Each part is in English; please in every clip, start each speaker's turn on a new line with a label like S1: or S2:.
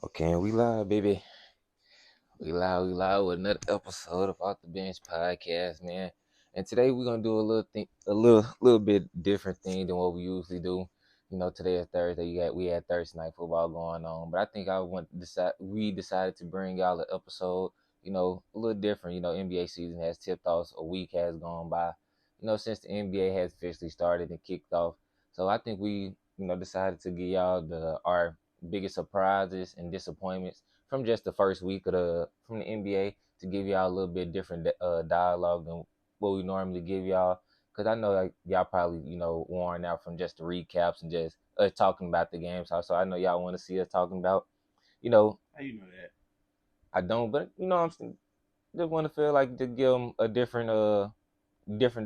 S1: Okay, we live, baby. We live with another episode of Off the Bench podcast, man. And today we're gonna do a little bit different thing than what we usually do. Today is Thursday. We had Thursday night football going on, but I think we decided to bring y'all an episode. A little different. NBA season has tipped off. A week has gone by. Since the NBA has officially started and kicked off. So I think we decided to give y'all our biggest surprises and disappointments from just the first week from the NBA to give y'all a little bit different dialogue than what we normally give y'all. Cause I know like, y'all probably worn out from just the recaps and just us talking about the games. So I know y'all want to see us talking about you know
S2: How you know that?
S1: I don't, but just want to feel like to give them a different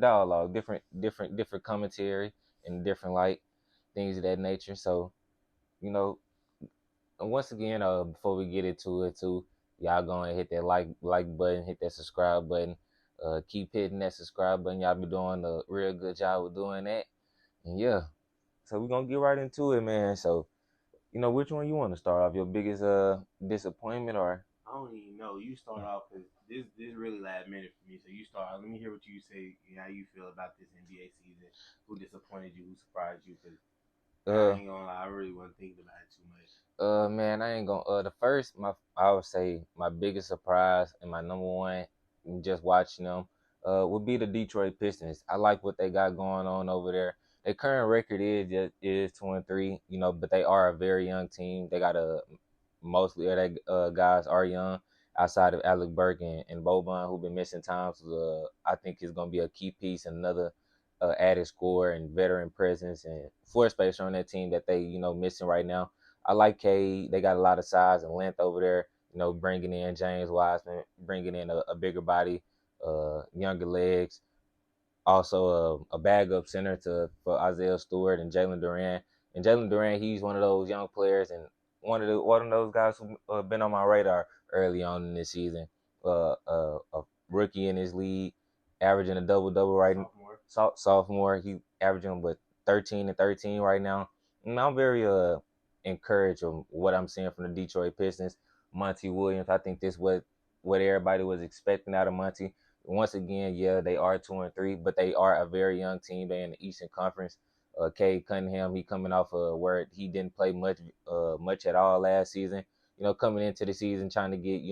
S1: dialogue, different commentary and different like things of that nature. So you know and once again, before we get into it too, y'all go and hit that like button, hit that subscribe button. Keep hitting that subscribe button. Y'all be doing a real good job with doing that. And yeah, so we're gonna get right into it, man. So, which one you want to start off? Your biggest disappointment or
S2: I don't even know. You start off because this really last minute for me. So you start. Let me hear what you say. How you feel about this NBA season? Who disappointed you? Who surprised you? Because I
S1: uh
S2: ain't gonna lie, I really wasn't thinking about it too much.
S1: man, I ain't gonna the first my I would say my biggest surprise and my number one just watching them would be the Detroit Pistons. I like what they got going on over there. Their current record is 2-3, but they are a very young team. They got a mostly of their guys are young outside of Alec Burke and Boban who've been missing times. I think he's gonna be a key piece and another added score and veteran presence and floor spacer on that team that they missing right now. I like Cade. They got a lot of size and length over there. Bringing in James Wiseman, bringing in a bigger body, younger legs. Also, a backup center for Isaiah Stewart and Jalen Duran. And Jalen Duran, he's one of those young players and one of those guys who been on my radar early on in this season. A rookie in his league, averaging a double double right.
S2: Sophomore.
S1: Sophomore, he averaging with 13 and 13 right now. And I'm very encouraged of what I'm seeing from the Detroit Pistons. Monty Williams, I think this what everybody was expecting out of Monty. Once again, yeah, they are 2-3, but they are a very young team. They in the Eastern Conference. Cade Cunningham, he coming off where he didn't play much at all last season. Coming into the season trying to get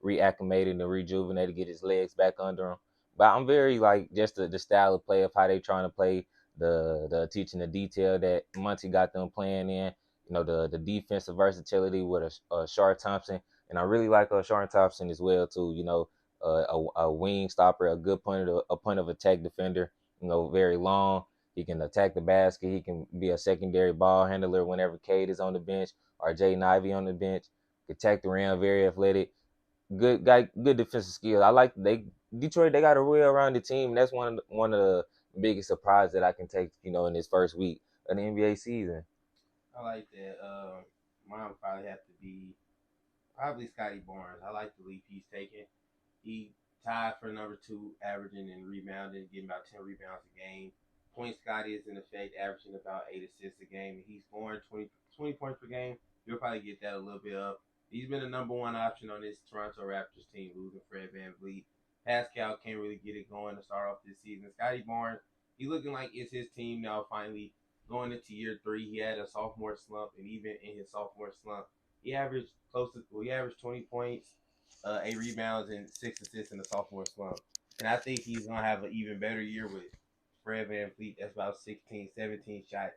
S1: reacclimated and rejuvenated, get his legs back under him. But I'm very like just the style of play of how they trying to play the teaching the detail that Monty got them playing in. The defensive versatility with a Shar Thompson, and I really like Shar Thompson as well too. A wing stopper, a good point of attack defender. Very long. He can attack the basket. He can be a secondary ball handler whenever Cade is on the bench or Jaden Ivey on the bench. Attack the rim, very athletic. Good guy, good defensive skills. I like Detroit. They got a real rounded team. And that's one of the biggest surprises that I can take. In this first week of the NBA season.
S2: I like that. Mine would probably have to be probably Scotty Barnes. I like the leap he's taking. He tied for number two, averaging and rebounding, getting about 10 rebounds a game. Point Scotty is in effect, averaging about 8 assists a game. And he's scoring 20 points per game. You'll probably get that a little bit up. He's been the number one option on this Toronto Raptors team, losing Fred Van Vliet. Pascal can't really get it going to start off this season. Scotty Barnes, he's looking like it's his team now finally going into year three. He had a sophomore slump, and even in his sophomore slump, he averaged 20 points, 8 rebounds, and 6 assists in the sophomore slump. And I think he's gonna have an even better year with Fred Van Vliet. That's about 16, 17 shots.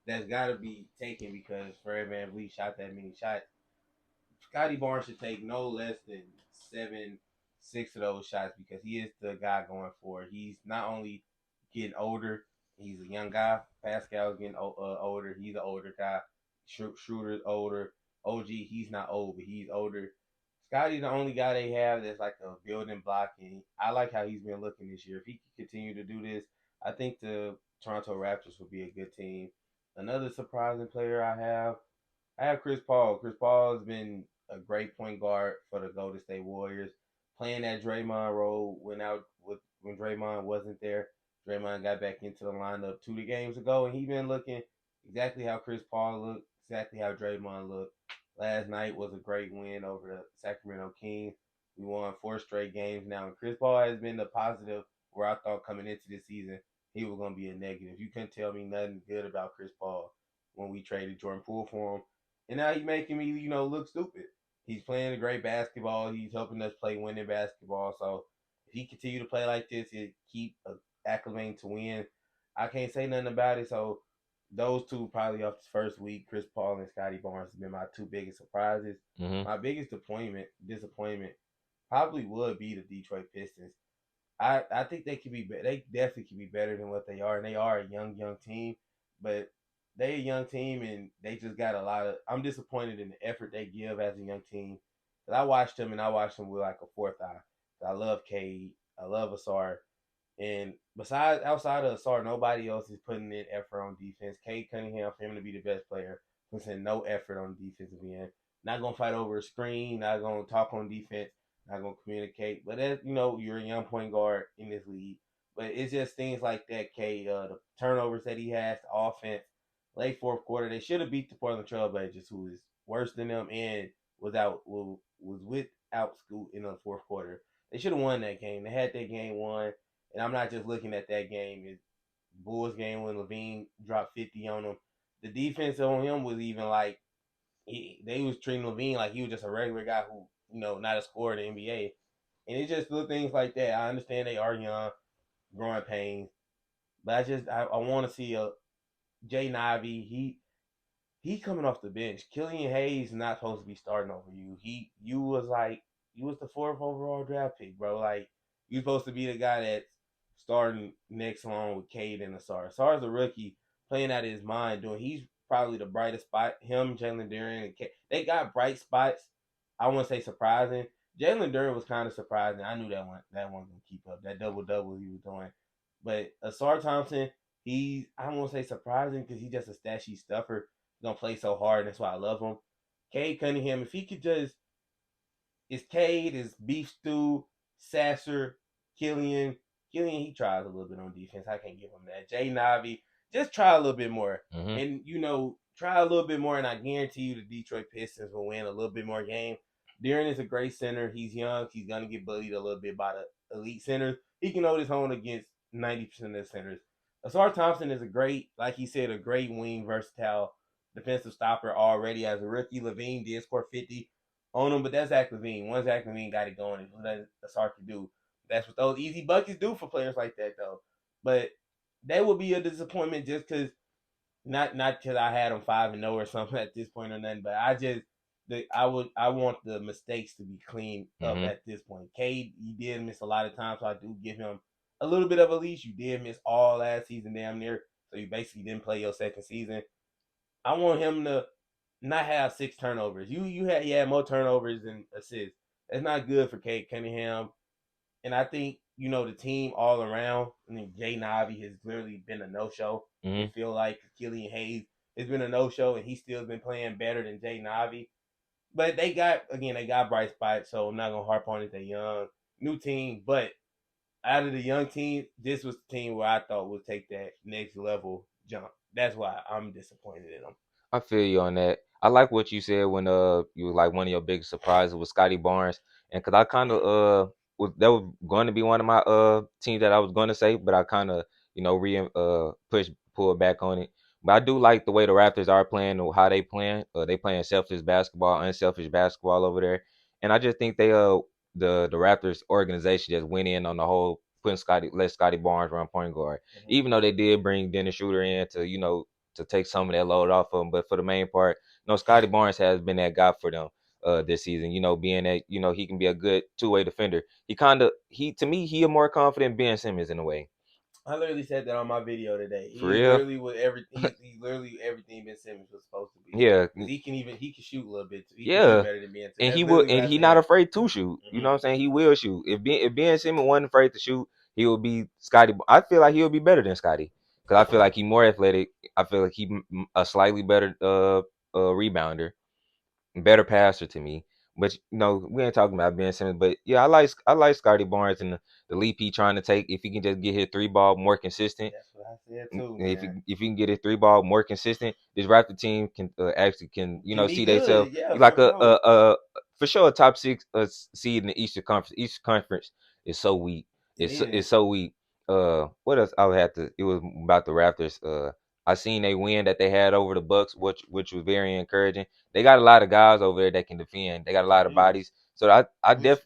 S2: That's got to be taken because Fred Van Vliet shot that many shots. Scotty Barnes should take no less than 6 of those shots because he is the guy going for it. He's not only getting older, he's a young guy. Pascal's getting older. He's an older guy. Schroeder's older. OG, he's not old, but he's older. Scotty's the only guy they have that's like a building block, and I like how he's been looking this year. If he can continue to do this, I think the Toronto Raptors will be a good team. Another surprising player I have Chris Paul. Chris Paul has been a great point guard for the Golden State Warriors, playing that Draymond role when Draymond wasn't there. Draymond got back into the lineup 2 games ago, and he been looking exactly how Chris Paul looked, exactly how Draymond looked. Last night was a great win over the Sacramento Kings. We won 4 straight games now, and Chris Paul has been the positive where I thought coming into this season he was going to be a negative. You couldn't tell me nothing good about Chris Paul when we traded Jordan Poole for him, and now he's making me, look stupid. He's playing a great basketball. He's helping us play winning basketball. So if he continue to play like this, he keep acclimating to win. I can't say nothing about it. So those two probably off the first week, Chris Paul and Scotty Barnes have been my two biggest surprises.
S1: Mm-hmm.
S2: My biggest disappointment probably would be the Detroit Pistons. I think they could be they definitely could be better than what they are, and they are a young team, but they a young team and they just got a lot of. I'm disappointed in the effort they give as a young team. Cause I watched them with like a fourth eye. I love Cade, I love Asar, and besides outside of Asar, nobody else is putting in effort on defense. Cade Cunningham, for him to be the best player, puts in no effort on the defensive end. Not gonna fight over a screen. Not gonna talk on defense. Not gonna communicate. But as you're a young point guard in this league. But it's just things like that, Cade. The turnovers that he has, the offense, late fourth quarter, they should have beat the Portland Trailblazers, who is worse than them and was without Scoot in the fourth quarter. They should have won that game. They had that game won. And I'm not just looking at that game. It's Bulls game when LaVine dropped 50 on them. The defense on him was even like they was treating LaVine like he was just a regular guy who not a scorer in the NBA. And it's just little things like that. I understand they are young, growing pains, but I want to see a Jay Navi. He coming off the bench. Killian Hayes is not supposed to be starting over you. You was the fourth overall draft pick, bro. Like you supposed to be the guy that's starting next along with Cade and Asar. Asar's a rookie playing out of his mind, doing he's probably the brightest spot. Him, Jalen Duren, and Cade, they got bright spots. I wouldn't say surprising. Jalen Duren was kind of surprising. I knew that one gonna keep up that double double he was doing. But Asar Thompson, I won't say surprising because he's just a stashy stuffer gonna play so hard, and that's why I love him. Cade Cunningham, if he could just is Cade, is Beef Stew, Sasser, Killian. Killian, he tries a little bit on defense. I can't give him that. Jay Navi, just try a little bit more.
S1: Mm-hmm.
S2: And try a little bit more, and I guarantee you the Detroit Pistons will win a little bit more game. De'Aaron is a great center. He's young. He's gonna get bullied a little bit by the elite centers. He can hold his own against 90% of the centers. Asar Thompson is like he said, a great wing, versatile defensive stopper already as a rookie. LaVine did score 50 on him, but that's Zach LaVine. Once Zach LaVine got it going, it's nothing Asar can do. That's what those easy buckets do for players like that, though. But that would be a disappointment just because not because I had them 5-0 or something at this point or nothing, but I want the mistakes to be cleaned up
S1: Mm-hmm.
S2: at this point. Cade, you did miss a lot of times, so I do give him a little bit of a leash. You did miss all last season, damn near, so you basically didn't play your second season. I want him to not have 6 turnovers. He had more turnovers than assists. That's not good for Cade Cunningham. And I think the team all around. I mean, Jay Navi has literally been a no show.
S1: Mm-hmm.
S2: I feel like Killian Hayes has been a no show, and he's still been playing better than Jay Navi. But they got bright spots, so I'm not gonna harp on it. They young, new team, but out of the young team, this was the team where I thought would take that next level jump. That's why I'm disappointed in them.
S1: I feel you on that. I like what you said when you were like one of your biggest surprises was Scotty Barnes, and because I kind of was going to be one of my teams that I was going to say, but I kind of pulled back on it. But I do like the way the Raptors are playing, or how they playing. They playing selfless basketball, unselfish basketball over there, and I just think the Raptors organization just went in on the whole putting let Scotty Barnes run point guard, even though they did bring Dennis Schroeder in to take some of that load off of him. But for the main part, Scotty Barnes has been that guy for them this season. Being that he can be a good two-way defender. He to me he a more confident Ben Simmons in a way.
S2: I literally said that on my video today.
S1: For
S2: He
S1: real.
S2: literally was everything. He's literally everything Ben Simmons was supposed to be.
S1: Yeah,
S2: He can shoot a little bit too. He can shoot
S1: yeah.
S2: better than Ben Simmons.
S1: And
S2: That's
S1: he will,
S2: literally what
S1: and
S2: I
S1: he not
S2: said.
S1: afraid to shoot. You know what I'm saying? He will shoot. If Ben Simmons wasn't afraid to shoot, he would be Scotty. I feel like he would be better than Scotty because I feel like he more athletic. I feel like he a slightly better rebounder, better passer to me. But we ain't talking about Ben Simmons. But yeah, I like Scotty Barnes and the leap he trying to take. If he can just get his three ball more consistent,
S2: That's what I said too,
S1: if
S2: man.
S1: he can get his three ball more consistent, this Raptor team can actually
S2: Can be
S1: see themselves
S2: good, yeah,
S1: like
S2: for sure.
S1: for sure a top six seed in the Eastern Conference. Eastern Conference is so weak.
S2: It
S1: It's
S2: is.
S1: so weak. What else? I would have to. It was about the Raptors. I seen they win that they had over the Bucks, which was very encouraging. They got a lot of guys over there that can defend. They got a
S2: They
S1: lot of
S2: do.
S1: bodies. So I
S2: Which,
S1: def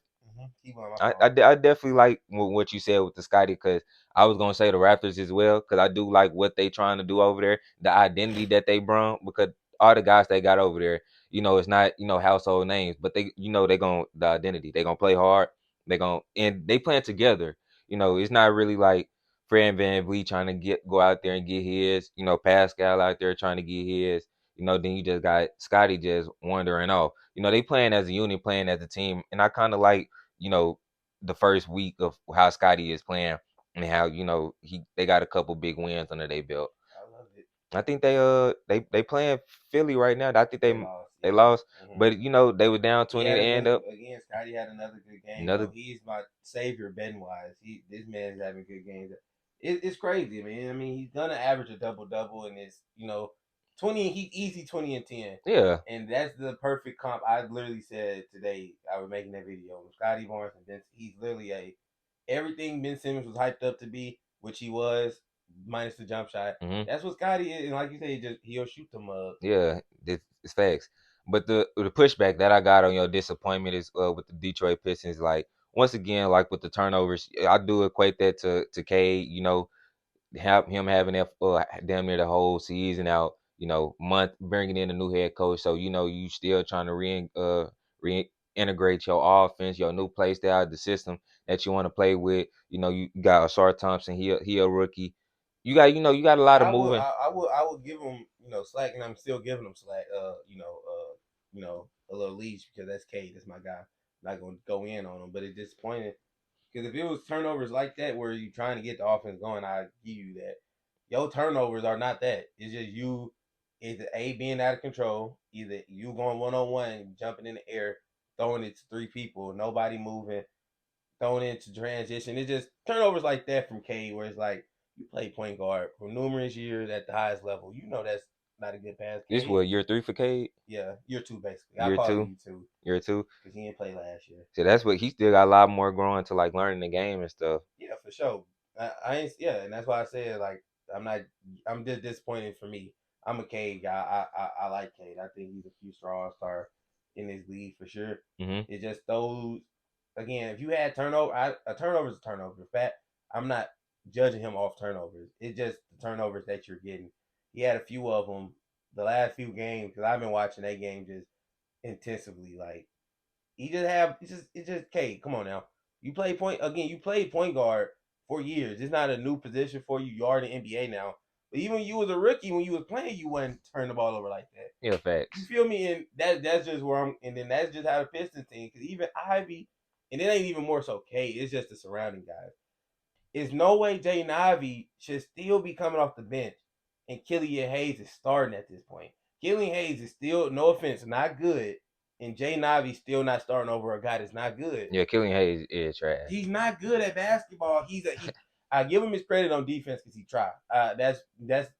S2: keep on my
S1: I,
S2: fault.
S1: I, de- I definitely like what you said with the Scotty because I was gonna say the Raptors as well because I do like what they trying to do over there, the identity that they brought because all the guys they got over there, it's not household names, but they gonna the identity they gonna play hard, and they playing together. It's not really like Fred VanVleet trying to go out there and get his, Pascal out there trying to get his. Then you just got Scotty just wandering off. They playing as a unit, playing as a team, and I kind of like you know the first week of how Scotty is playing and how they got a couple big wins under their belt.
S2: I love it.
S1: I think they playing Philly right now. I think
S2: They lost,
S1: they
S2: yeah.
S1: lost, but they were down
S2: He
S1: 20
S2: had
S1: to
S2: a
S1: end
S2: good
S1: up
S2: again. Scotty had another good game
S1: another.
S2: though. He's my savior betting wise. This man is having good games. It's crazy, man. I mean, he's gonna average a double double, and it's 20. He easy 20 and 10,
S1: Yeah.
S2: and that's the perfect comp. I literally said today I was making that video. Scotty Barnes and Ben. He's literally everything Ben Simmons was hyped up to be, which he was, minus the jump shot.
S1: Hmm.
S2: That's what Scotty is, and like you say, he'll shoot the mug.
S1: Yeah, it's facts. But the pushback that I got on your disappointment is with the Detroit Pistons. Like once again, like with the turnovers, I do equate that to Cade. Have him having that damn near the whole season out. Month bringing in a new head coach, so you still trying to reintegrate your offense, your new play style, the system that you want to play with. You got Ashar Thompson, he a rookie. You got a lot of moving.
S2: I will give him slack, and I'm still giving him slack. A little leash because that's Cade, that's my guy. I'm not gonna go in on him, but it's disappointing because if it was turnovers like that where you trying to get the offense going, I give you that. Your turnovers are not that. It's just you either being out of control, either you going 1-on-1, jumping in the air, throwing it to three people, nobody moving, throwing it into transition. It's just turnovers like that from Cade where it's like you play point guard for numerous years at the highest level. That's not a good pass,
S1: This
S2: Cade.
S1: what year 3 for Cade?
S2: Yeah, year two basically. I
S1: Year
S2: call it
S1: two,
S2: year two
S1: year two.
S2: because he didn't play last year.
S1: So that's what he still got a lot more growing to like learning the game and stuff.
S2: Yeah, for sure. I ain't. Yeah, and that's why I said like I'm not. I'm just disappointed for me. I'm a Cade guy. I like Cade. I think he's a future All Star in this league for sure.
S1: Hmm.
S2: It just those again. If you had turnover, a turnover is a turnover. In fact, I'm not judging him off turnovers. It's just the turnovers that you're getting. He had a few of them the last few games because I've been watching that game just intensively. Like it's just Cade. Come on now. You play point again. You played point guard for years. It's not a new position for you. You are in the NBA now. But even when you was a rookie, when you was playing, you wouldn't turn the ball over like that.
S1: Yeah,
S2: You
S1: facts.
S2: feel me? And that's just where I'm. And then that's just how the Pistons team. Because even Ivy, and it ain't even more so Cade. It's just the surrounding guys. There's no way Jaden Ivey should still be coming off the bench and Killian Hayes is starting at this point. Killian Hayes is still, no offense, not good. And Jaden Ivey's still not starting over a guy that's not good.
S1: Yeah, Killian Hayes is trash.
S2: He's not good at basketball. I give him his credit on defense because he tried. That's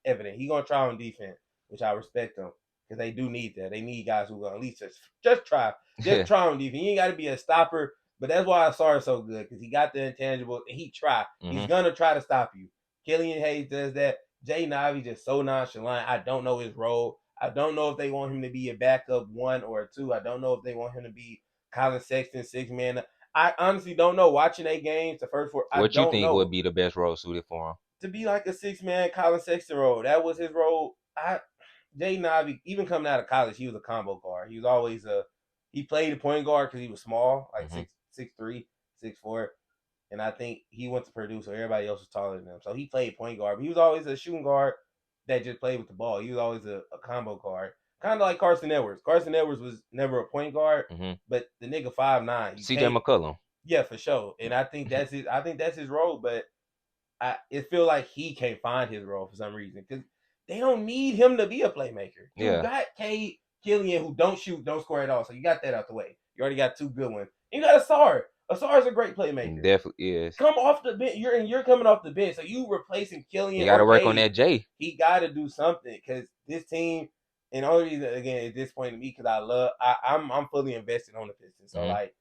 S2: evident. He gonna try on defense, which I respect him because they do need that. They need guys who gonna at least just try, just try on defense. You ain't got to be a stopper, but that's why I saw it so good because he got the intangibles and he tried. He's gonna try to stop you. Killian Hayes does that. Jaden Ivey just so nonchalant. I don't know his role. I don't know if they want him to be a backup one or a two. I don't know if they want him to be Colin Sexton, six man. I honestly don't know. Watching eight games, the first four, I
S1: What you
S2: don't
S1: think would
S2: know.
S1: be the best role suited for him?
S2: To be like a six man Colin Sexton role, that was his role. Jaden Ivey, even coming out of college, he was a combo guard. He was always he played a point guard because he was small, like
S1: Hmm.
S2: 6'3", 6'4". And I think he went to Purdue, so everybody else was taller than him. So he played point guard, but he was always a shooting guard that just played with the ball. He was always a combo guard, kind of like Carson Edwards. Carson Edwards was never a point guard,
S1: Hmm.
S2: but the nigga 5'9". You
S1: CJ
S2: can't.
S1: McCollum.
S2: Yeah, for sure. And I think that's his. I think that's his role. But it feel like he can't find his role for some reason because they don't need him to be a playmaker. You
S1: Yeah.
S2: got Cade Killian who don't shoot, don't score at all. So you got that out the way. You already got two good ones. You got Asar. Asar is a great playmaker.
S1: Definitely is.
S2: Come off the bench. You're coming off the bench, so you replacing
S1: You
S2: Killian
S1: got
S2: or
S1: to work on
S2: Cade.
S1: that J.
S2: He got to do something because this team. And only reason again at this point to me because I'm fully invested on the Pistons. So like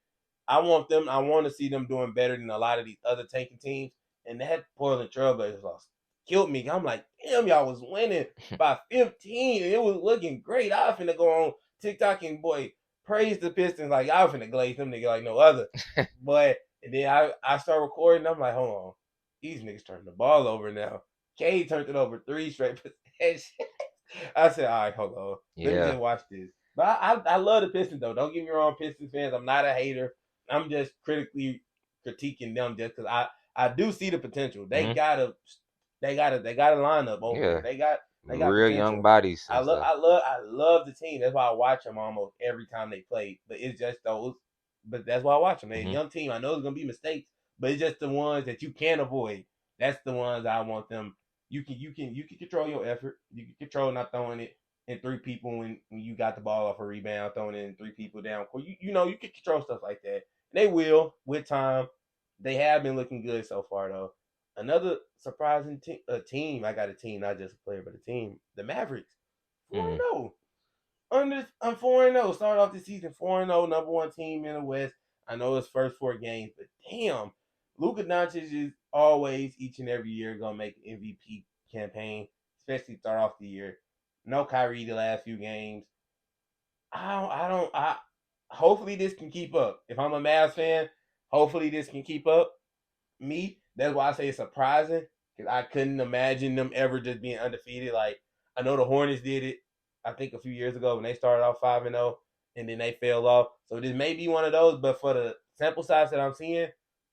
S2: I want to see them doing better than a lot of these other tanking teams. And that Portland Trailblazers loss killed me. I'm like, damn, y'all was winning by 15, and it was looking great. I was finna go on TikTok and boy, praise the Pistons like y'all finna glaze them nigga like no other. But and then I start recording. I'm like, hold on, these niggas turned the ball over now. Cade turned it over 3 straight possessions. I said, all right, hold on, let me
S1: Yeah.
S2: just watch this. But I love the Pistons though. Don't get me wrong, Pistons fans. I'm not a hater. I'm just critically critiquing them just because I do see the potential. They gotta line up over there. They got
S1: real
S2: potential.
S1: young bodies.
S2: I love the team. That's why I watch them almost every time they play. But it's just those. But that's why I watch them. They're a young team. I know there's gonna be mistakes, but it's just the ones that you can't avoid. That's the ones I want them. You can control your effort. You can control not throwing it in 3 people when you got the ball off a rebound, throwing it in 3 people down. You know you can control stuff like that. They will with time. They have been looking good so far though. Another surprising team. I got a team, not just a player, but a team. The Mavericks. 4-0. I'm 4-0. Started off the season 4-0, number 1 team in the West. I know it's first 4 games, but damn, Luka Doncic is always each and every year gonna make an MVP campaign, especially start off the year. No Kyrie the last few games. I hopefully this can keep up. If I'm a Mavs fan, hopefully this can keep up. That's why I say it's surprising because I couldn't imagine them ever just being undefeated. Like I know the Hornets did it, I think a few years ago when they started off 5-0 and then they fell off. So this may be one of those, but for the sample size that I'm seeing,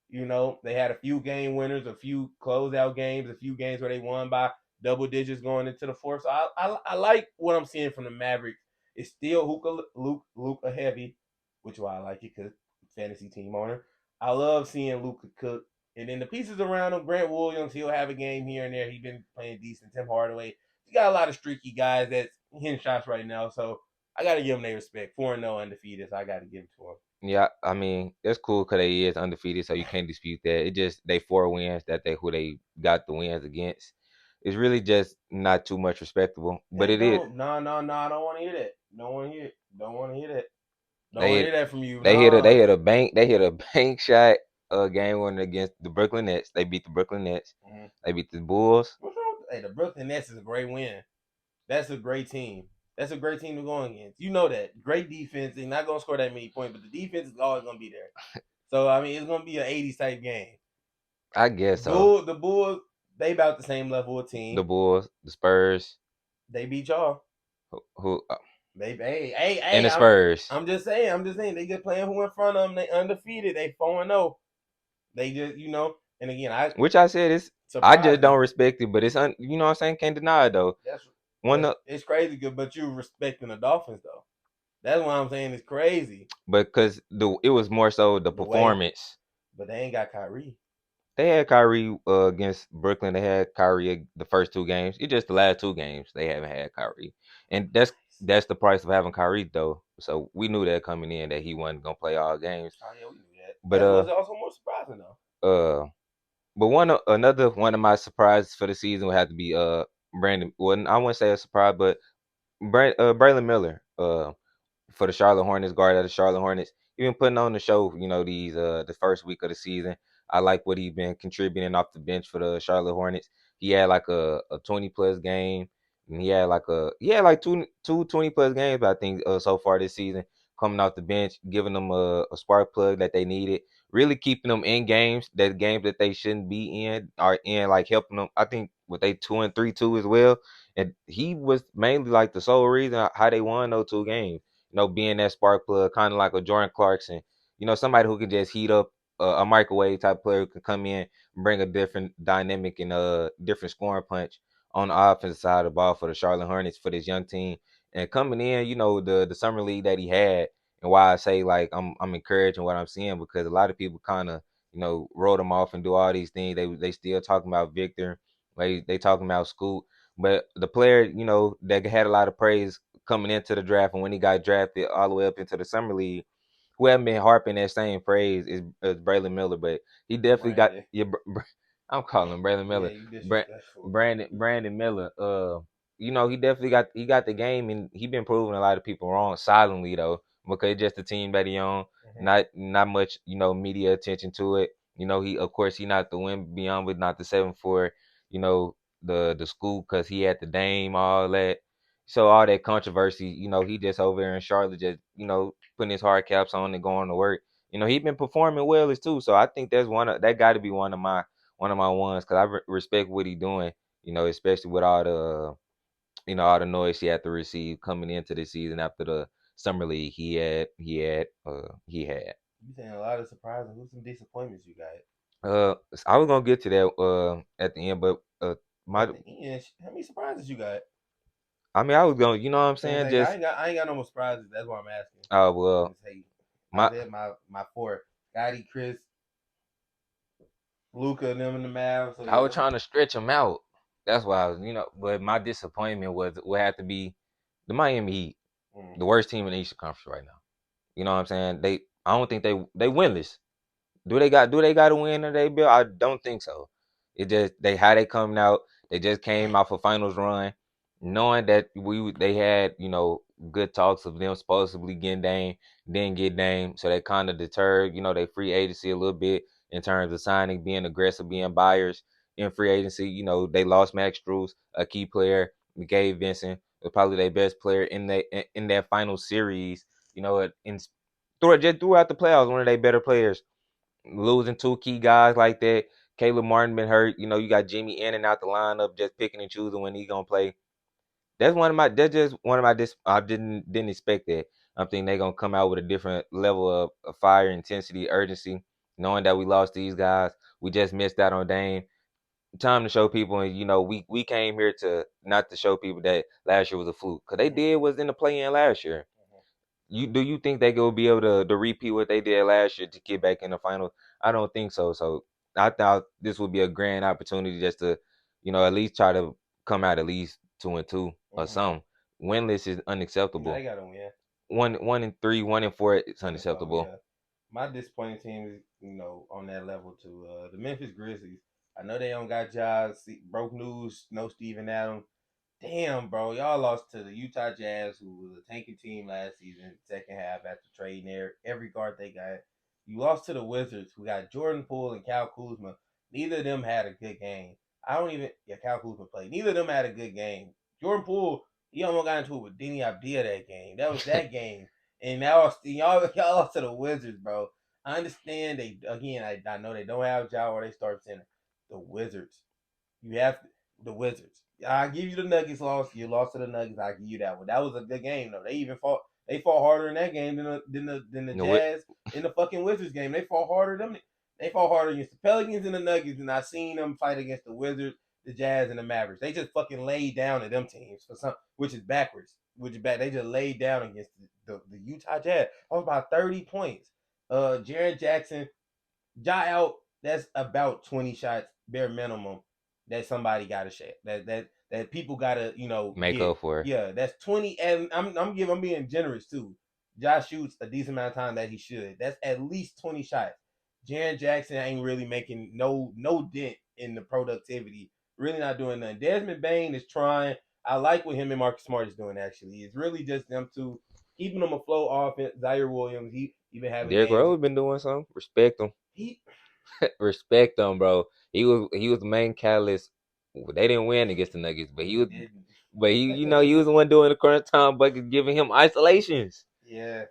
S2: they had a few game winners, a few closeout games, a few games where they won by double digits going into the fourth. So I like what I'm seeing from the Mavericks. It's still Luka heavy, which is why I like it because fantasy team owner. I love seeing Luka cook. And then the pieces around him, Grant Williams, he'll have a game here and there. He's been playing decent. Tim Hardaway. He got a lot of streaky guys that's hitting shots right now. So I got to give them their respect. 4-0 undefeated, so I got to give it to them.
S1: Yeah, I mean it's cool because they is undefeated, so you can't dispute that. It just they 4 wins that they who they got the wins against. It's really just not too much respectable, but
S2: They
S1: it is.
S2: don't. No. I don't want to hear that. Don't want to hear it. Don't want to hear that. Don't
S1: They
S2: want to
S1: hit
S2: hear that from you.
S1: they
S2: No.
S1: hit a bank shot game winner against the Brooklyn Nets. They beat the Brooklyn Nets.
S2: Mm-hmm.
S1: They beat the Bulls.
S2: What's wrong? Hey, the Brooklyn Nets is a great win. That's a great team. That's a great team to go against. You know that. Great defense. They're not gonna score that many points, but the defense is always gonna be there. So I mean, it's gonna be an 80s type game.
S1: I guess so.
S2: The Bulls, they about the same level of team.
S1: The Bulls, the Spurs,
S2: They beat y'all.
S1: who
S2: They hey.
S1: and the Spurs.
S2: I'm just saying. They just playing who in front of them. They undefeated. They 4-0. They just And again,
S1: which I said is I just don't respect it, but it's you know what I'm saying, can't deny it though.
S2: It's crazy good, but you respecting the Dolphins though. That's why I'm saying it's crazy.
S1: Because it was more so the performance.
S2: But they ain't got Kyrie.
S1: They had Kyrie against Brooklyn. They had Kyrie the first 2 games. It's just the last 2 games they haven't had Kyrie, and that's the price of having Kyrie though. So we knew that coming in that he wasn't gonna play all games.
S2: Oh yeah, we knew that.
S1: But
S2: that was also more surprising though.
S1: But another one of my surprises for the season would have to be Brandon. Well, I wouldn't say a surprise, but Braylon Miller. For the Charlotte Hornets, guard of the Charlotte Hornets. He been putting on the show, these the first week of the season. I like what he's been contributing off the bench for the Charlotte Hornets. He had like a 20 plus game, and he had like two 20 plus games, I think, so far this season, coming off the bench, giving them a spark plug that they needed, really keeping them in games that they shouldn't be in, are in, like helping them. I think with they 2-3 as well, and he was mainly like the sole reason how they won those 2 games. Being that spark plug, kind of like a Jordan Clarkson, somebody who can just heat up a microwave type player who can come in and bring a different dynamic and a different scoring punch on the offensive side of the ball for the Charlotte Hornets for this young team. And coming in, the summer league that he had, and why I say like I'm encouraging what I'm seeing because a lot of people kind of wrote him off and do all these things. They still talking about Victor, they talking about Scoot, but the player that had a lot of praise coming into the draft and when he got drafted all the way up into the summer league who haven't been harping that same praise is Braylon Miller, but he definitely got
S2: Brandon.
S1: yeah. I'm calling him Braylon
S2: Yeah,
S1: Miller,
S2: you disrespectful.
S1: Brandon Miller. He definitely got the game, and he been proving a lot of people wrong silently though, because it's just the team that he on, not much media attention to it. He of course he not the win beyond, but not the 7-4. The school because he had the Dame all that. So all that controversy, he just over there in Charlotte, just putting his hard caps on and going to work. He been performing well as too. So I think that's that got to be one of my ones because I respect what he doing. Especially with all the all the noise he had to receive coming into the season after the summer league he had.
S2: You saying a lot of surprises. Who's some disappointments you got?
S1: I was gonna get to that at the end, but my
S2: At the end, how many surprises you got?
S1: I mean I was going, you know what I'm
S2: Since
S1: saying,
S2: like,
S1: just
S2: I ain't got no more surprises. That's what I'm asking.
S1: well
S2: Just, hey, I
S1: my
S2: said my four: Scotty, Chris, Luca, them in the Mavs. So
S1: I
S2: yeah,
S1: was trying to stretch him out. That's why I was, but my disappointment would have to be the Miami Heat,
S2: mm,
S1: the worst team in the Eastern Conference right now. You know what I'm saying? I don't think they winless. Do they got to win today, Bill? I don't think so. It just how they coming out. They just came off a finals run, knowing that they had good talks of them supposedly getting Dame, didn't get Dame, so that kind of deterred they free agency a little bit in terms of signing, being aggressive, being buyers in free agency. They lost Max Strus, a key player. Gabe Vincent was probably their best player in that final series. Throughout the playoffs, one of their better players. Losing two key guys like that. Caleb Martin been hurt. You got Jimmy in and out the lineup, just picking and choosing when he gonna play. That's just one of my I didn't expect that. I'm thinking they're gonna come out with a different level of fire, intensity, urgency, knowing that we lost these guys. We just missed out on Dame. Time to show people, and we came here to not to show people that last year was a fluke, because they did was in the play in last year. Do you think they will be able to repeat what they did last year to get back in the finals? I don't think so. So I thought this would be a grand opportunity just to, at least try to come out at least 2-2 or something. Winless is
S2: Now they
S1: unacceptable.
S2: gotta win.
S1: 1-3, 1-4 is
S2: That's all.
S1: unacceptable.
S2: Yeah, my disappointing team is on that level too. The Memphis Grizzlies. I know they don't got jobs. Broke news. No Steven Adams. Damn, bro, y'all lost to the Utah Jazz, who was a tanking team last season, second half after trading every guard they got. You lost to the Wizards, who got Jordan Poole and Cal Kuzma. Neither of them had a good game. I don't even Cal Kuzma played. Neither of them had a good game. Jordan Poole, he almost got into it with Denny Abdia that game. That was that game. And now y'all lost to the Wizards, bro. I understand I know they don't have Ja or they start center. The Wizards. You have the Wizards. I give you the Nuggets loss. You lost to the Nuggets. I give you that one. That was a good game though. They fought harder in that game than the Jazz in the fucking Wizards game. They fought harder against the Pelicans and the Nuggets, and I seen them fight against the Wizards, the Jazz, and the Mavericks. They just fucking laid down at them teams for some, which is backwards. Which is bad. They just laid down against the Utah Jazz. That was about 30 points. Jaren Jackson, Ja out. That's about 20 shots bare minimum that somebody got to share. That people got to
S1: Make
S2: get.
S1: up for.
S2: Yeah, that's 20, and I'm being generous too. Josh shoots a decent amount of time that he should. That's at least 20 shots. Jaren Jackson ain't really making no dent in the productivity. Really not doing nothing. Desmond Bain is trying. I like what him and Marcus Smart is doing. Actually, it's really just them two keeping them afloat. Offense. Zaire Williams. He been having
S1: Derrick
S2: games.
S1: Rose been doing something. Respect him.
S2: He
S1: Respect him, bro. He was the main catalyst. They didn't win against the Nuggets, but he
S2: he
S1: was.
S2: didn't.
S1: But he was the one doing the current time bucket, giving him isolations.
S2: Yeah,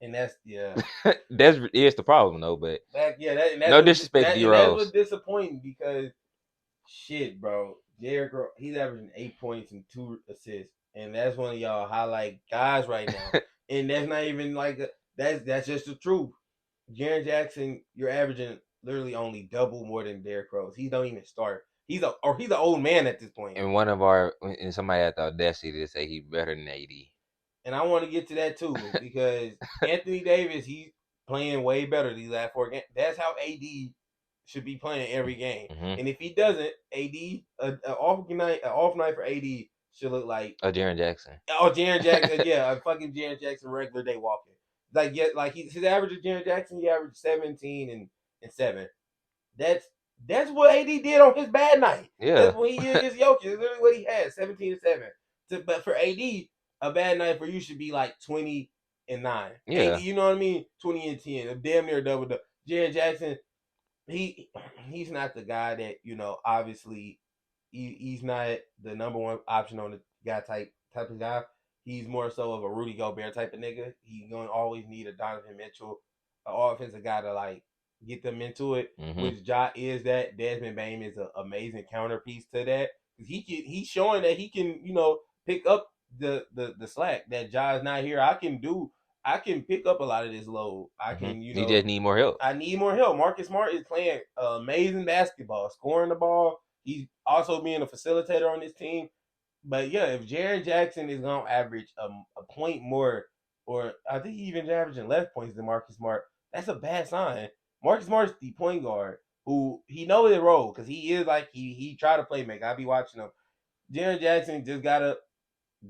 S2: and that's yeah.
S1: That's the problem though. But
S2: That's
S1: no
S2: what
S1: disrespect to D Rose.
S2: disappointing because shit, bro. He's averaging 8 points and 2 assists, and that's one of y'all highlight guys right now. And that's not even like that's just the truth. Jaren Jackson, you're averaging literally only double more than Derrick Rose. He don't even start. He's an old man at this point.
S1: And somebody had the audacity to say he's better than AD.
S2: And I want to get to that too because Anthony Davis, he's playing way better these last 4 games. That's how AD should be playing every game.
S1: Mm-hmm.
S2: And if he doesn't, AD, an off night for AD should look like
S1: Jaren Jackson.
S2: Jaren Jackson, yeah, a fucking Jaren Jackson regular day walking. his average of Jaren Jackson, he averaged 17 and 7. That's that's what AD did on his bad night.
S1: Yeah.
S2: That's when he did against Jokic. That's literally what he had, 17 and 7. But for AD, a bad night for you should be like 20 and 9.
S1: Yeah.
S2: AD, you know what I mean? 20 and 10, a damn near double double. Jaren Jackson, he's not the guy that obviously he's not the number one option on the guy type of guy. He's more so of a Rudy Gobert type of nigga. He's gonna always need a Donovan Mitchell, an offensive guy to like get them into it.
S1: Mm-hmm.
S2: Which Ja is that. Desmond Bane is an amazing counterpiece to that. He's showing that he can pick up the slack that Ja is not here. I can pick up a lot of this load. I can
S1: He just need more help.
S2: I need more help. Marcus Smart is playing amazing basketball, scoring the ball. He's also being a facilitator on this team. But yeah, if Jaren Jackson is gonna average a point more, or I think he even averaging less points than Marcus Smart, that's a bad sign. Marcus Smart is the point guard who he knows his role because he is like he try to play make. I be watching him. Jaren Jackson just gotta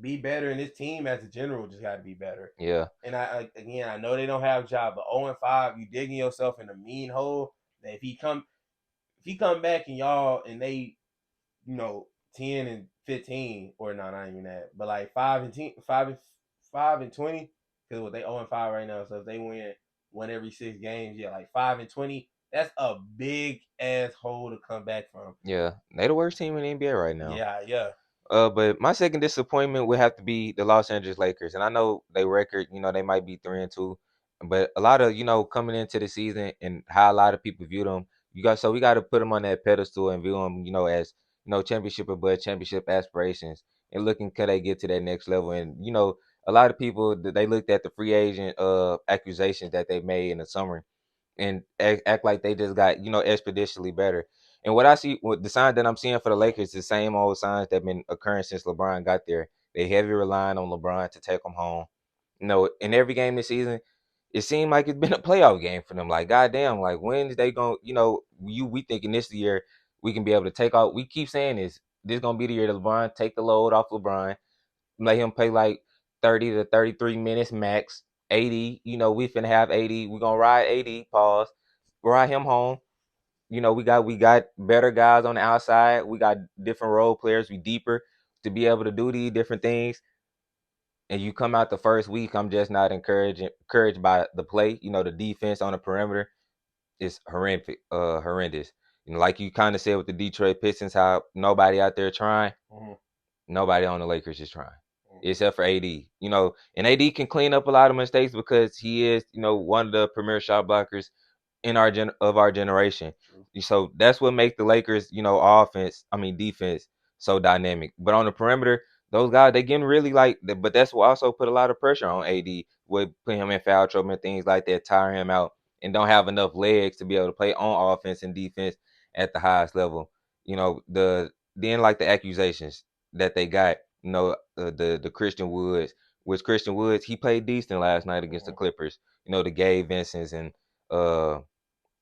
S2: be better, and his team as a general just got to be better.
S1: Yeah.
S2: And I know they don't have a job, but 0-5, you digging yourself in a mean hole. That if he come back and y'all and they 10-15, or no, not even that, but like 5-20, because what they 0-5 right now. So if they win one every 6 games, yeah, like 5-20, that's a big ass hole to come back from.
S1: Yeah. They the worst team in the NBA right now.
S2: Yeah.
S1: But my second disappointment would have to be the Los Angeles Lakers, and I know they record, they might be 3-2, but a lot of coming into the season and how a lot of people view them, we got to put them on that pedestal and view them, as championship above championship aspirations, and looking could they get to that next level, and a lot of people they looked at the free agent accusations that they made in the summer and act like they just got expeditionally better. And what I see, what the signs that I'm seeing for the Lakers, is the same old signs that have been occurring since LeBron got there. They heavy relying on LeBron to take them home. In every game this season, it seemed like it's been a playoff game for them. Like, goddamn, like when is they going? We thinking this year we can be able to take out. We keep saying this gonna be the year that LeBron take the load off LeBron, let him play like 30 to 33 minutes max. 80, we finna have 80. We're gonna ride 80, pause. Ride him home. We got better guys on the outside. We got different role players. We deeper to be able to do these different things. And you come out the first week, I'm just not encouraged by the play. The defense on the perimeter is horrific, horrendous. Like you kind of said with the Detroit Pistons, how nobody out there trying.
S2: Mm-hmm.
S1: Nobody on the Lakers is trying, except for AD. And AD can clean up a lot of mistakes because he is, one of the premier shot blockers in our generation. So that's what makes the Lakers, defense so dynamic. But on the perimeter, those guys they getting really but that's what also put a lot of pressure on AD with putting him in foul trouble and things like that, tire him out, and don't have enough legs to be able to play on offense and defense at the highest level. Like the accusations that they got, the Christian Woods, Christian Woods, he played decent last night against the Clippers. The Gabe Vincents and uh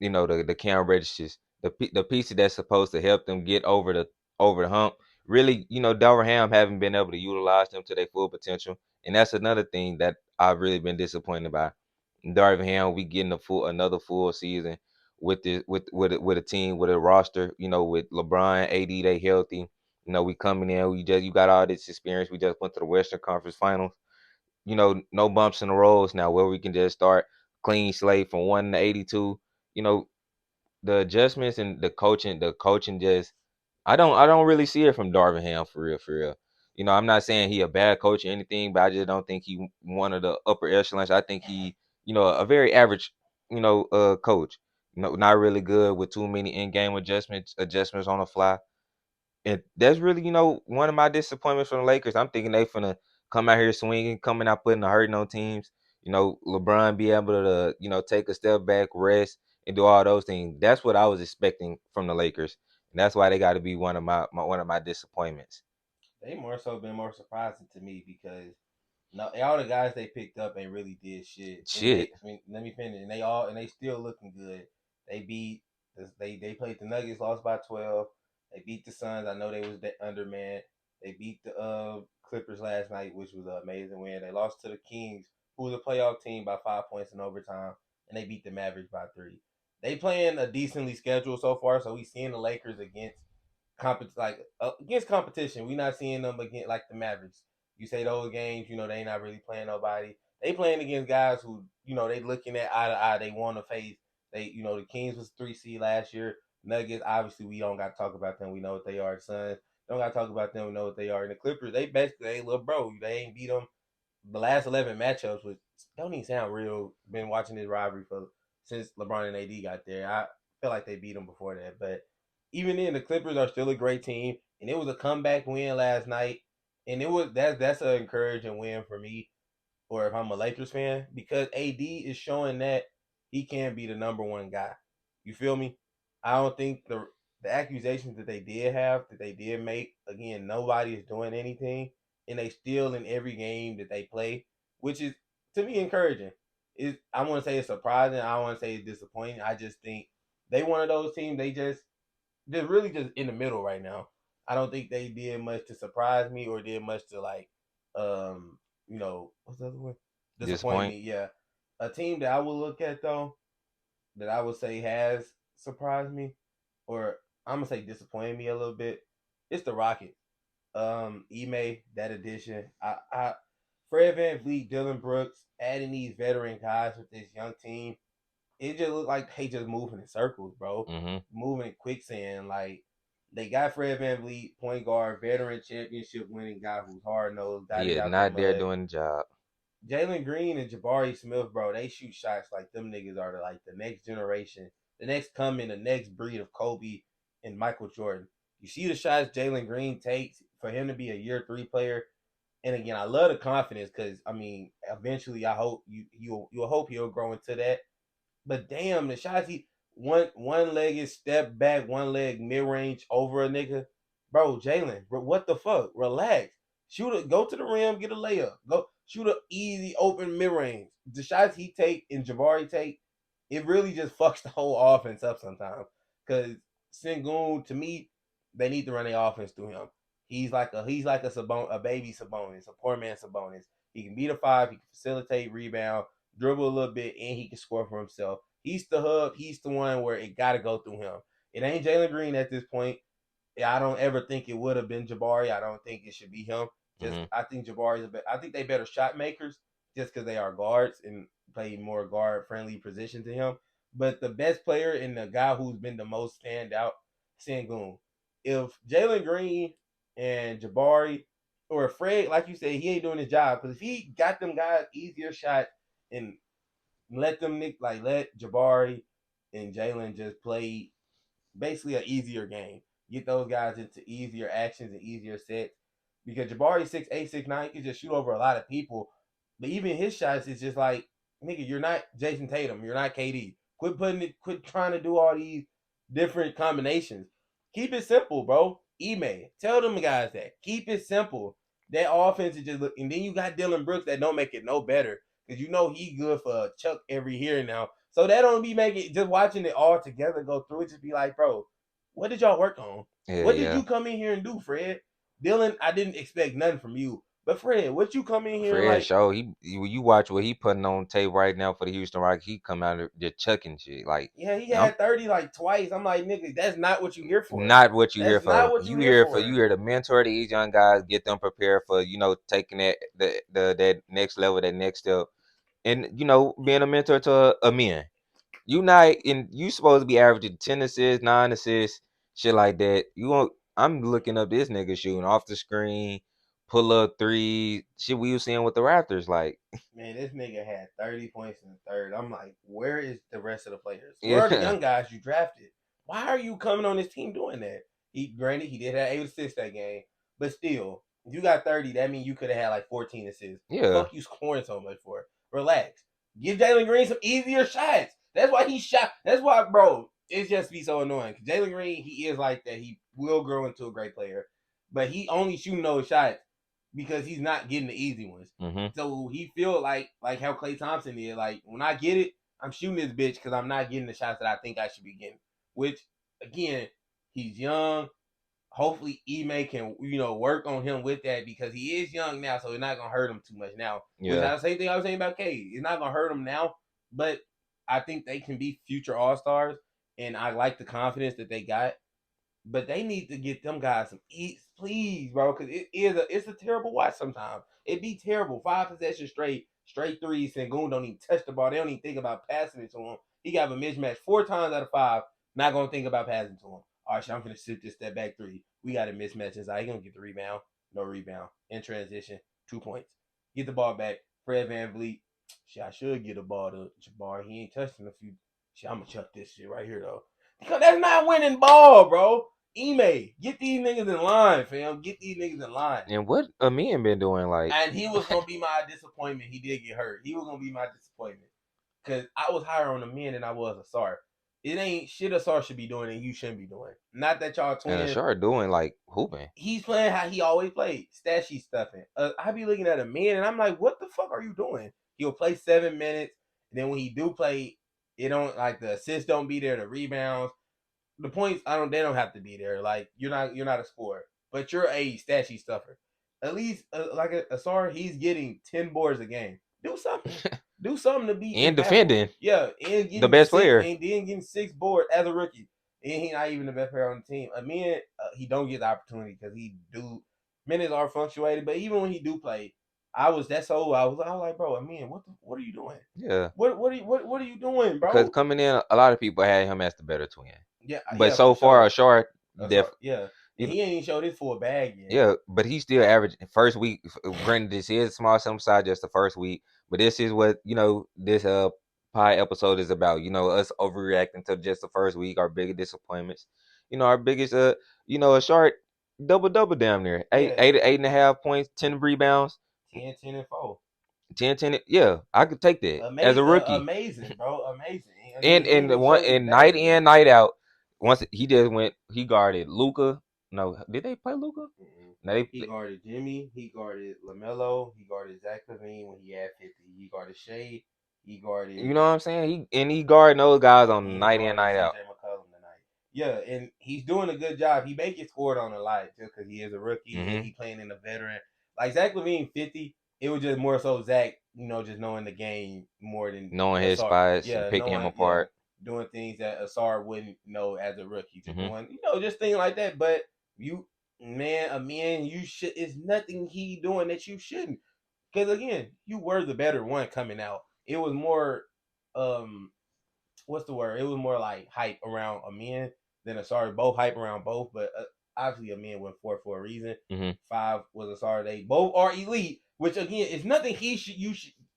S1: the Cam Registers, the pieces that's supposed to help them get over the hump. Really, Delver Ham haven't been able to utilize them to their full potential, and that's another thing that I've really been disappointed by. Darvin Ham, we getting another full season with this with a team with a roster, with LeBron, AD, they healthy. We coming in, you got all this experience. We just went to the Western Conference Finals. No bumps in the roads now, where we can just start clean slate from 1-82. You know, the adjustments and the coaching just I don't really see it from Darvin Ham for real, for real. I'm not saying he a bad coach or anything, but I just don't think he one of the upper echelons. I think he, a very average, coach. Not really good with too many in-game adjustments on the fly. And that's really, one of my disappointments from the Lakers. I'm thinking they finna come out here swinging, coming out putting the hurting on teams. LeBron be able to, take a step back, rest, and do all those things. That's what I was expecting from the Lakers, and that's why they got to be one of my disappointments.
S2: They more so been more surprising to me because no, all the guys they picked up ain't really did shit. And
S1: Shit.
S2: let me finish. And they still looking good. They beat they played the Nuggets, lost by 12. They beat the Suns. I know they was the underman. They beat the Clippers last night, which was an amazing win. They lost to the Kings, who was a playoff team, by 5 points in overtime, and they beat the Mavericks by 3. They playing a decently schedule so far, so we seeing the Lakers against against competition. We not seeing them against like the Mavericks. You say those games, they ain't not really playing nobody. They playing against guys who, they looking at eye to eye. They want to face. The Kings was 3 seed last year. Nuggets, obviously, we don't got to talk about them. We know what they are. Suns, don't got to talk about them. We know what they are. And the Clippers, they basically, little bro, they ain't beat them. The last 11 matchups, which don't even sound real. Been watching this rivalry since LeBron and AD got there. I feel like they beat them before that, but even then, the Clippers are still a great team, and it was a comeback win last night, and that's an encouraging win for me, or if I'm a Lakers fan, because AD is showing that he can be the number one guy. You feel me? I don't think the accusations that they did make, again, nobody is doing anything, and they still in every game that they play, which is to me encouraging. I want to say it's surprising. I want to say it's disappointing. I just think they one of those teams. They're really just in the middle right now. I don't think they did much to surprise me or did much to what's the other one? Disappoint
S1: Disappoint.
S2: me. Yeah, a team that I will look at though, that I would say has surprised me, or I'm gonna say disappointed me a little bit. It's the Rockets. Ime, that addition. Fred VanVleet, Dylan Brooks, adding these veteran guys with this young team, it just looked like they just moving in circles, bro.
S1: Mm-hmm.
S2: Moving in quicksand. Like they got Fred VanVleet, point guard, veteran championship winning guy who's hard nosed, got
S1: He
S2: it
S1: is
S2: out the
S1: not there
S2: mud.
S1: doing the job.
S2: Jalen Green and Jabari Smith, bro, they shoot shots like them niggas are the next generation, the next coming, the next breed of Kobe and Michael Jordan. You see the shots Jalen Green takes for him to be a year 3 player. And again, I love the confidence because I mean, eventually, I hope you'll hope he'll grow into that. But damn, the shots he one leg is step back, one leg mid range over a nigga. Bro, Jalen, what the fuck? Relax. Shoot it, go to the rim, get a layup. Go shoot a easy open mid range. The shots he take and Jabari take, it really just fucks the whole offense up sometimes. Cause Sengun, to me, they need to run their offense through him. He's like a baby Sabonis, a poor man Sabonis. He can beat a 5, he can facilitate, rebound, dribble a little bit, and he can score for himself. He's the hub. He's the one where it got to go through him. It ain't Jalen Green at this point. I don't ever think it would have been Jabari. I don't think it should be him.
S1: Mm-hmm.
S2: I think I think they better shot makers just because they are guards and play more guard friendly position to him. But the best player and the guy who's been the most standout, Sengun. If Jalen Green and Jabari or Fred, like you said, he ain't doing his job, because if he got them guys easier shot and let let Jabari and Jalen just play basically an easier game. Get those guys into easier actions and easier sets. Because Jabari 6'8", 6'9", he can just shoot over a lot of people. But even his shots is just like, nigga, you're not Jason Tatum. You're not KD. Quit trying to do all these different combinations. Keep it simple, bro. Ime. Tell them guys that. Keep it simple. That offense is just look, and then you got Dylan Brooks that don't make it no better. Because he good for a chuck every here and now. So that don't be making, just watching it all together go through it, just be like, bro, what did y'all work on?
S1: Yeah,
S2: What did
S1: yeah.
S2: you come in here and do, Fred? Dylan, I didn't expect nothing from you. But Fred, what you come in here and
S1: Fred
S2: like?
S1: show you watch what he putting on tape right now for the Houston Rockets. He come out just chucking shit. Like,
S2: Yeah, he
S1: I'm
S2: had 30 like twice. I'm like, nigga, that's not what you here for.
S1: not what you here
S2: That's not
S1: for.
S2: what you here
S1: You
S2: for.
S1: here to mentor these young guys, get them prepared for taking that next level, that next step, and being a mentor to a man. You supposed to be averaging 10 assists, 9 assists, shit like that. You won't. I'm looking up this nigga shooting off the screen, pull up three, shit we was seeing with the Raptors. Like,
S2: Man, this nigga had 30 points in the third. I'm like, where is the rest of the players? Where are the
S1: yeah,
S2: young guys you drafted? Why are you coming on this team doing that? Granted, he did have 8 assists that game, but still, if you got 30, that means you could have had like 14 assists.
S1: yeah,
S2: Fuck you scoring so much for? Relax. Give Jalen Green some easier shots. That's why he shot. That's why, bro, it's just be so annoying. Jalen Green, he is like that. He will grow into a great player, but he only shooting those shots because he's not getting the easy ones.
S1: mm-hmm.
S2: So he feel like how Klay Thompson did. Like, when I get it, I'm shooting this bitch because I'm not getting the shots that I think I should be getting. Which, again, he's young. hopefully Ime can work on him with that because he is young now, so it's not gonna hurt him too much now. Which is the same thing I was saying about K. It's not gonna hurt him now, but I think they can be future All-Stars, and I like the confidence that they got. But they need to get them guys some eats, please, bro, because it's a terrible watch sometimes. It'd be terrible. 5 possessions straight threes. Sengun don't even touch the ball. They don't even think about passing it to him. He got a mismatch 4 times out of 5. Not gonna think about passing to him. All right, so I'm gonna shoot this step back 3. We got a mismatch. Inside. He gonna get the rebound. No rebound. In transition, 2 points. Get the ball back. Fred VanVleet. Shit, I should get a ball to Jabbar. He ain't touched in a few. Shit, I'm gonna chuck this shit right here though. Because that's not winning ball, bro. Ime, get these niggas in line, fam. Get these niggas in line.
S1: And what Amin been doing, like?
S2: And he was gonna be my disappointment. He did get hurt. He was gonna be my disappointment because I was higher on Amin than I was Asar. It ain't shit Asar should be doing and you shouldn't be doing. Not that y'all twins.
S1: And Asar doing like hooping.
S2: He's playing how he always played, stat sheet stuffing. I be looking at Amin and I'm like, what the fuck are you doing? He'll play 7 minutes, and then when he do play, it don't like the assists don't be there, the rebounds. The points they don't have to be there. Like you're not a scorer, but you're a stat sheet stuffer. At least like Asar, he's getting 10 boards a game. Do something. Do something to be
S1: and
S2: impactful.
S1: Defending.
S2: Yeah, and
S1: the best player.
S2: And then getting 6 boards as a rookie. And he's not even the best player on the team. I mean, he don't get the opportunity because minutes are fluctuated. But even when he do play, I was like, bro, I mean, what are you doing?
S1: Yeah.
S2: What are you doing, bro?
S1: Because coming in, a lot of people had him as the better twin.
S2: Yeah,
S1: but so far,
S2: sure.
S1: Asar,
S2: yeah. And he ain't even showed his full bag yet.
S1: Yeah, but he's still averaging first week. Granted, this is small sample size, just the first week. But this is what this pie episode is about. Us overreacting to just the first week, our biggest disappointments. Our biggest a short double damn near. Eight and a half points, 10 rebounds.
S2: 10 and 4.
S1: 10, yeah, I could take that as a rookie.
S2: Amazing, bro, amazing.
S1: And night in, night out. Once he guarded Luka. No, did they play Luka?
S2: No, he guarded Jimmy. He guarded LaMelo. He guarded Zach LaVine when he had 50. He guarded Shea. He guarded.
S1: You know what I'm saying? He guarded those guys on night in, night out.
S2: Yeah, and he's doing a good job. He may get scored on a lot just because he is a rookie and he playing in a veteran. Like Zach LaVine 50, it was just more so Zach, just knowing the game more than
S1: knowing his spots, picking him apart,
S2: doing things that Asar wouldn't know as a rookie. Doing, just things like that. But it's nothing he doing that you shouldn't. Because again, you were the better one coming out. It was more, what's the word? It was more like hype around Amin than Asar. Both hype around both, but obviously Amin went 4 for a reason. 5 was Asar. They both are elite, which again is nothing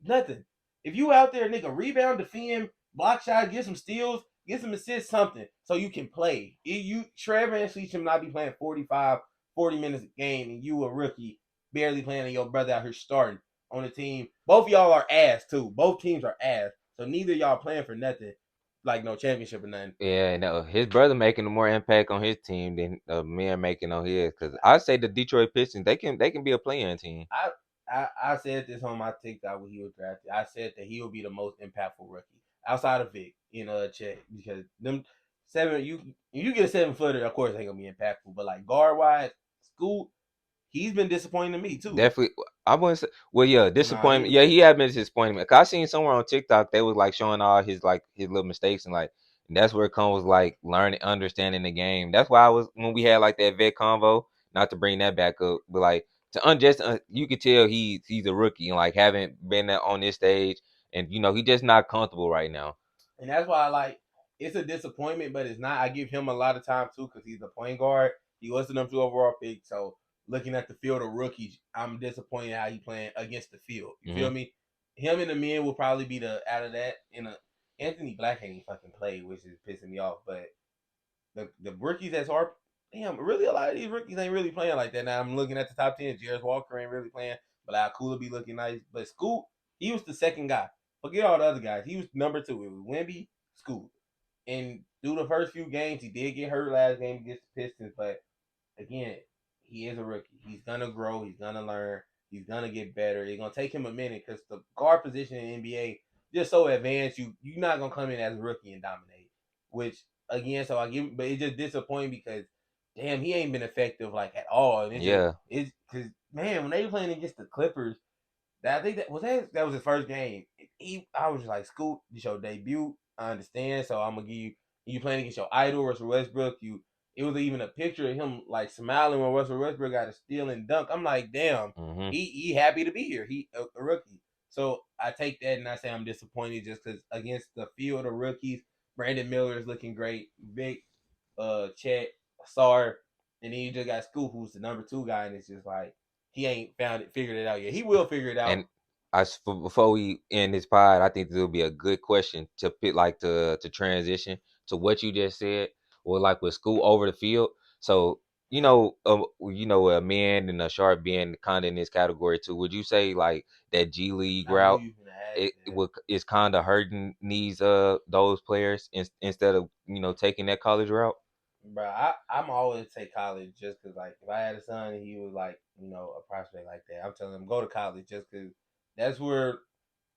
S2: nothing. If you out there, nigga, rebound, defend, block shot, get some steals, get some assists, something, so you can play. Trey VanVleet should not be playing 45, 40 minutes a game, and you a rookie barely playing, and your brother out here starting on the team. Both of y'all are ass too. Both teams are ass. So neither of y'all playing for nothing, like no championship or nothing.
S1: Yeah, no, his brother making more impact on his team than men making on his. Because I say the Detroit Pistons, they can be a playing team.
S2: I said this on my TikTok when he was drafted. I said that he will be the most impactful rookie outside of Vic in Chet, because them 7 you get a 7-footer, of course they gonna be impactful. But like guard wise, Scoot, he's been disappointing to me too.
S1: Definitely, I wouldn't say. Well, yeah, disappointment. He had been disappointment. Cause I seen somewhere on TikTok they was like showing all his little mistakes and that's where it comes like learning, understanding the game. That's why I was when we had like that vet convo. Not to bring that back up, but like you could tell he's a rookie and like haven't been on this stage, and he just not comfortable right now.
S2: And that's why it's a disappointment, but it's not. I give him a lot of time too because he's a point guard. He was the number 2 overall pick, so. Looking at the field of rookies, I'm disappointed how he playing against the field. You feel me? Him and the men will probably be out of that. Anthony Black ain't even fucking played, which is pissing me off. But the rookies that's hard, damn, really a lot of these rookies ain't really playing like that. Now I'm looking at the top 10. Jarris Walker ain't really playing, but Kula be looking nice. But Scoot, he was the second guy. Forget all the other guys. He was number 2. It was Wemby, Scoot. And through the first few games, he did get hurt last game against the Pistons. But again, he is a rookie. He's gonna grow. He's gonna learn. He's gonna get better. It's gonna take him a minute because the guard position in the NBA just so advanced. You're not gonna come in as a rookie and dominate. Which again, so I give, but it's just disappointing because damn, he ain't been effective like at all. And
S1: Yeah.
S2: it's because man, when they playing against the Clippers, I think that was his first game. I was just like, Scoot, this your debut. I understand, so I'm gonna give you playing against your idol, Russell Westbrook. It was even a picture of him like smiling when Russell Westbrook got a steal and dunk. I'm like, damn,
S1: Hmm.
S2: he happy to be here. He a rookie. So I take that and I say I'm disappointed just because against the field of rookies, Brandon Miller is looking great. Big Chet, Sar, and then you just got Scoop, who's the number 2 guy, and it's just like he ain't figured it out yet. He will figure it out.
S1: And before we end this pod, I think this will be a good question to pit like to transition to what you just said, or like with school over the field. So a man and a sharp being kind of in this category too. Would you say like that G League
S2: I knew
S1: route
S2: you was gonna ask that.
S1: is kind of hurting these those players instead of taking that college route?
S2: Bro, I'm always take college just because, like, if I had a son and he was like, a prospect like that, I'm telling him go to college just because that's where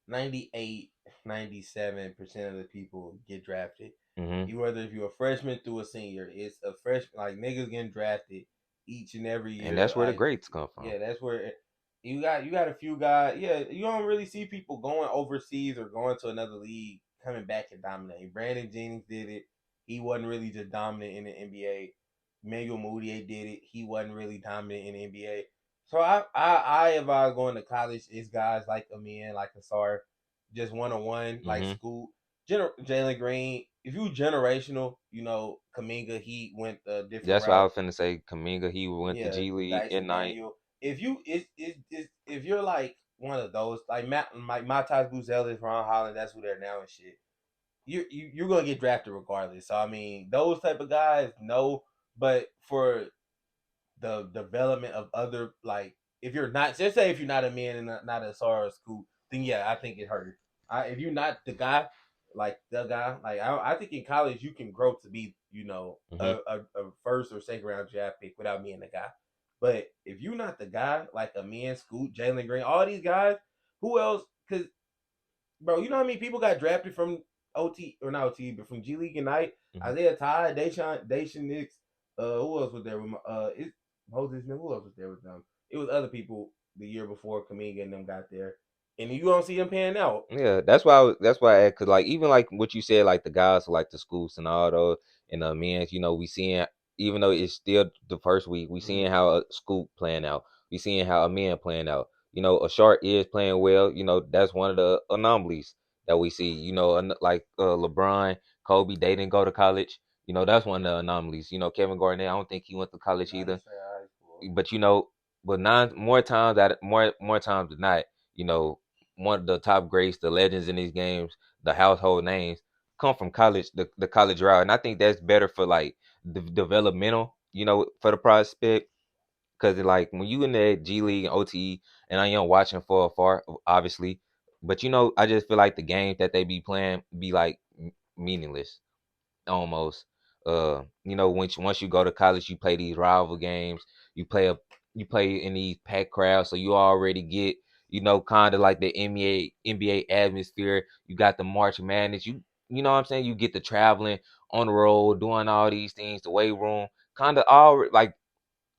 S2: 98, 97% of the people get drafted.
S1: Hmm.
S2: Whether if you're a freshman through a senior, it's a freshman, like, niggas getting drafted each and every
S1: And
S2: year.
S1: that's where the
S2: Like,
S1: greats come from.
S2: yeah, that's where you got a few guys. Yeah, you don't really see people going overseas or going to another league coming back and dominating. Brandon Jennings did it. He wasn't really just dominant in the NBA. Emmanuel Mudiay did it. He wasn't really dominant in the NBA. So I advise going to college is guys like Amin, like Asar, just 1-on-1, like
S1: Hmm.
S2: school. Jalen Green, if you generational, Kaminga, he went a different
S1: That's what I
S2: route.
S1: was finna say. Kaminga, he went to
S2: Yeah,
S1: G League at
S2: Dyson
S1: night.
S2: Daniel. If you if you're like one of those, like Matas Buzelis, Ron Holland, that's who they're now and shit. You're gonna get drafted regardless. So I mean, those type of guys, no. But for the development of other, like, if you're not, just say if you're not a man and not a SAR school, then yeah, I think it hurt. If you're not the guy, like I think in college you can grow to be,
S1: Hmm.
S2: a first or second round draft pick without being the guy. But if you're not the guy, like a man, Scoot, Jalen Green, all these guys, who else? Because bro, you know how many people got drafted from OT or not OT, but from G League Ignite?
S1: Hmm.
S2: Isaiah Ty, Daishan Nix. Who else was there with it's Moses Smith? Who else was there with them? It was other people the year before Kaminga and them got there, and you don't see them panning out.
S1: Yeah, that's why. That's why. Cause like even like what you said, like the guys like the Scoops and all those and the men's. We seeing even though it's still the first week, we seeing
S2: Mm-hmm.
S1: how a Scoop playing out. We seeing how a man playing out. A shark is playing well. That's one of the anomalies that we see. Like LeBron, Kobe, they didn't go to college. That's one of the anomalies. Kevin Garnett, I don't think he went to college
S2: Not
S1: either.
S2: just high school.
S1: But but nine more times that more times than not, you know, one of the top greats, the legends in these games, the household names come from college, the college route, and I think that's better for like the developmental, for the prospect, because like when you in the G League and OTE, and I am watching for afar, obviously, but I just feel like the games that they be playing be like meaningless almost. Once you go to college, you play these rival games. You play you play in these packed crowds, so you already get kind of like the NBA atmosphere. You got the March Madness. You know what I'm saying. You get the traveling on the road, doing all these things, the weight room, kind of all like.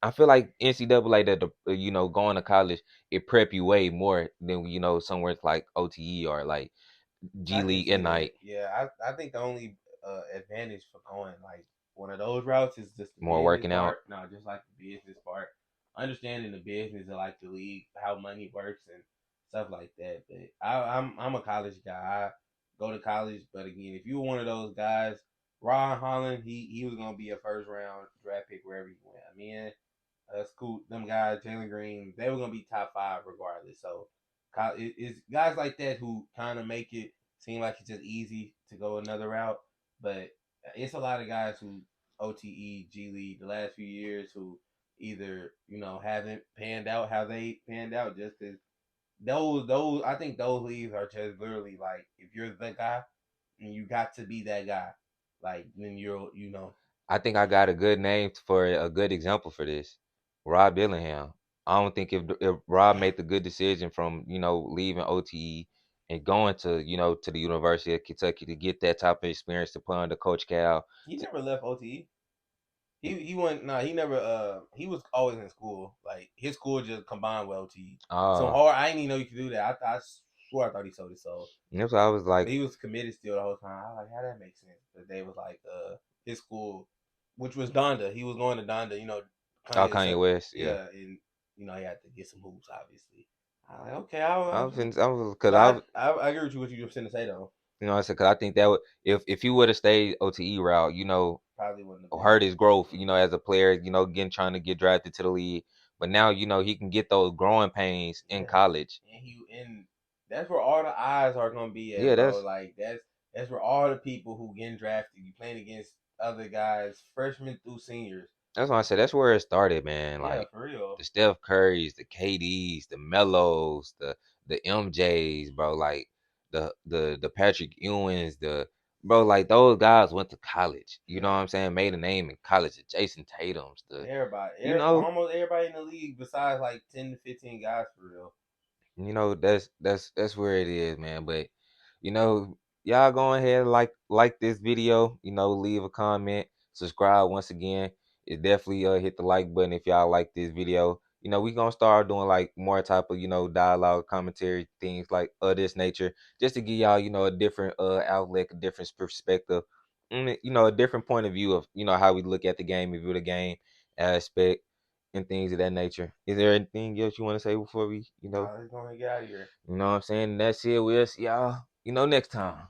S1: I feel like NCAA that going to college it prep you way more than somewhere like OTE or like G
S2: I can
S1: League
S2: see
S1: at
S2: that.
S1: night,
S2: Yeah, I think the only advantage for going like one of those routes is just the
S1: more
S2: business
S1: working out.
S2: part. No, just like the business part, understanding the business of like the league, how money works and stuff like that. But I'm a college guy. I go to college, but again, if you were one of those guys, Ron Holland, he was gonna be a first round draft pick wherever he went. I mean, Scoot, them guys, Jalen Green, they were gonna be top 5 regardless. So it's guys like that who kind of make it seem like it's just easy to go another route, but it's a lot of guys who OTE, G League the last few years who either haven't panned out how they panned out just because those I think those leagues are just literally like if you're the guy and you got to be that guy, like then you're.
S1: I think I got a good name for a good example for this. Rob Dillingham. I don't think if Rob made the good decision from leaving OTE and going to to the University of Kentucky to get that type of experience to play under Coach Cal.
S2: He never left OTE. He went he never he was always in school. Like his school just combined with OT. So
S1: Oh,
S2: hard I didn't even know you could do that. I swore I thought he sold his soul.
S1: that's what I was
S2: But
S1: like.
S2: he was committed still the whole time. I was like, how that makes sense? But they was like his school, which was Donda. He was going to Donda,
S1: Oh,
S2: Kanye
S1: Kanye
S2: son.
S1: West, yeah.
S2: Yeah, and he had to get some hoops, obviously. I was like, okay,
S1: I was, cause
S2: but
S1: I was,
S2: I agree with you what you were saying to say though.
S1: I said, cause I think that would, if he would have stayed OTE route,
S2: Probably wouldn't have been.
S1: hurt his growth, as a player, getting trying to get drafted to the league. But now, he can get those growing pains in
S2: Yeah,
S1: college.
S2: and that's where all the eyes are gonna be at,
S1: Yeah,
S2: bro.
S1: that's
S2: Like that's where all the people who getting drafted, you playing against other guys, freshmen through seniors.
S1: that's why I said that's where it started, man.
S2: Yeah,
S1: Like
S2: for real.
S1: the Steph Currys, the KDs, the Melos, the MJs, bro. Like the Patrick Ewings, the bro. Like those guys went to college. You know
S2: Yeah.
S1: what I'm saying? Made a name in college. The Jason Tatum's,
S2: Everybody,
S1: you know,
S2: almost everybody in the league, besides like 10 to 15 guys, for real.
S1: that's where it is, man. But you know, y'all go ahead and like this video. Leave a comment, subscribe once again. It definitely hit the like button if y'all like this video. We gonna start doing like more type of dialogue, commentary, things like this nature, just to give y'all a different outlet, a different perspective, a different point of view of how we look at the game, view the game aspect and things of that nature. Is there anything else you want to say before we,
S2: Nah, let's go and get out of here.
S1: you know what I'm saying? That's it. We'll see y'all, next time.